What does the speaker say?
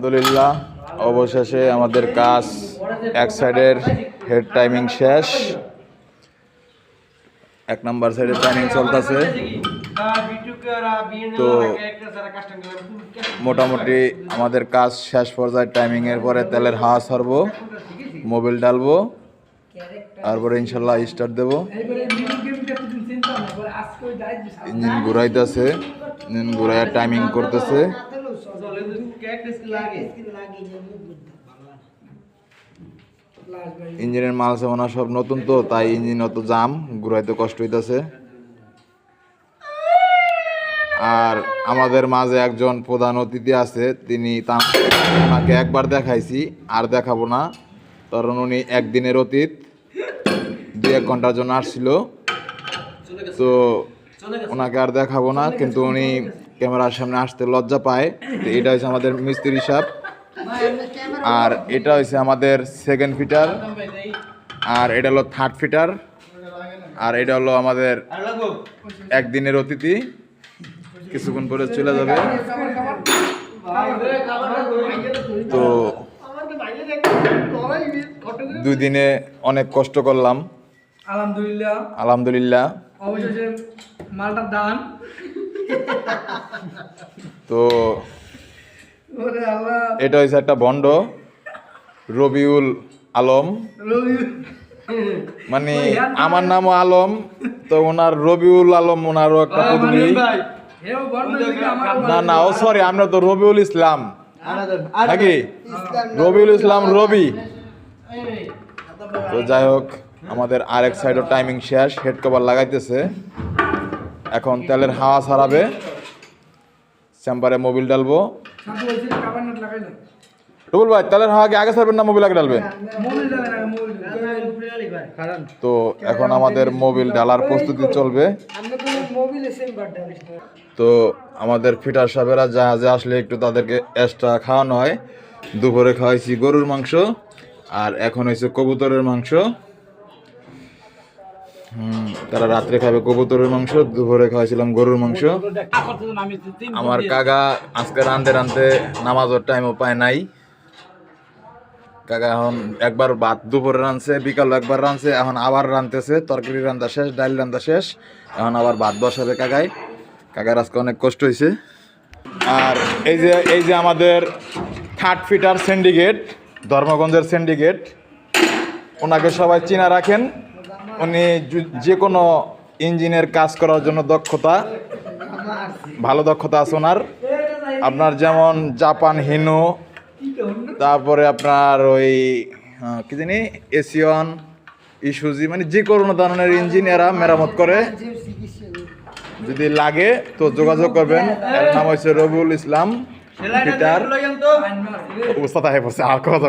আলহামদুলিল্লাহ অবশেষে আমাদের কাজ এক সাইডের হেড টাইমিং শেষ, এক নাম্বার সাইডের টাইমিং চলতেছে। তো মোটামুটি আমাদের কাজ শেষ পর্যায়ে, টাইমিং এর পরে তেলের হাওয়া ছাড়বো, মোবিল ডালবো, তারপরে ইনশাল্লাহ স্টার্ট দেবো। ইঞ্জিন ঘুরাইতেছে, ইঞ্জিন ঘুরাইয়া টাইমিং করতেছে। ইঞ্জিনের মাল সামানা সব নতুন, তো তাই ইঞ্জিন অত জাম, ঘুরাইতে কষ্ট হইতেছে। আর আমাদের মাঝে একজন প্রধান অতিথি আছে, তাকে একবার দেখাইছি, আর দেখাবো না, কারণ উনি একদিনের অতীত, 2-1 ঘন্টার জন্য আসছিল, তো ওনাকে আর দেখাবো না। কিন্তু উনি ক্যামেরার সামনে আসতে লজ্জা পায়। তো এটা হচ্ছে আমাদের মিস্ত্রি সাহেব, আর এটা হচ্ছে আমাদের সেকেন্ড ফিটার, আর এটা হলো থার্ড ফিটার, আর এটা হলো আমাদের একদিনের অতিথি, কিছুক্ষণ পরে চলে যাবে। তো 2 দিনে অনেক কষ্ট করলাম, আলহামদুলিল্লাহ অবশেষে মালটার দান। তো এটা হচ্ছে একটা ভণ্ড, রবিউল আলম, মানে আমার নামও আলম, তো ওনার রবিউল আলম, ওনারও একটা পুদলি। না ও সরি, আমরা তো রবিউল ইসলাম নাকি, রবিউল ইসলাম রবি। তো যাই হোক, আমাদের আরেক সাইডও টাইমিং শেষ, হেড কভার লাগাইতেছে, এখন তেলের হাওয়া ছাড়াবে, চেম্বারে মোবিল ডালবো। রুবুল ভাই, তেলের হাওয়া আগে ছাড়বেন না মোবিল আগে ডালবেন? তো এখন আমাদের মোবিল ডালার প্রস্তুতি চলবে। তো আমাদের ফিটার সাহেবেরা জাহাজে আসলে একটু তাদেরকে এক্সট্রা খাওয়ানো হয়। দুপুরে খাওয়াইছি গরুর মাংস, আর এখন হয়েছে কবুতরের মাংস। তারা রাত্রে খাবে কবুতরের মাংস, দুপুরে খাওয়াইছিলাম গরুর মাংস। আমার কাকা আজকে রাঁধতে নামাজের টাইমও পায় নাই। কাকা এখন একবার ভাত দুপুরে রাঁধছে, বিকাল একবার রাঁধছে, এখন আবার রাঁধতেছে, তরকারি রান্না শেষ, ডাল রান্না শেষ, এখন আবার ভাত বসাবে কাকার আজকে অনেক কষ্ট হয়েছে। আর এই যে আমাদের থার্ড ফিটার সিন্ডিকেট, ধর্মগঞ্জের সিন্ডিকেট, ওনাকে সবাই চিনা রাখেন। উনি যে কোনো ইঞ্জিনের কাজ করার জন্য ভালো দক্ষতা আছে ওনার। আপনার যেমন জাপান হিনো, তারপরে আপনার ওই কি জানি এসিয়ন, ইসুজি, মানে যে কোনো ধরনের ইঞ্জিন এরা মেরামত করে। যদি লাগে তো যোগাযোগ করবেন। এর নাম হচ্ছে রবিউল ইসলাম ফিটার। অবস্থা থাকে আর কথা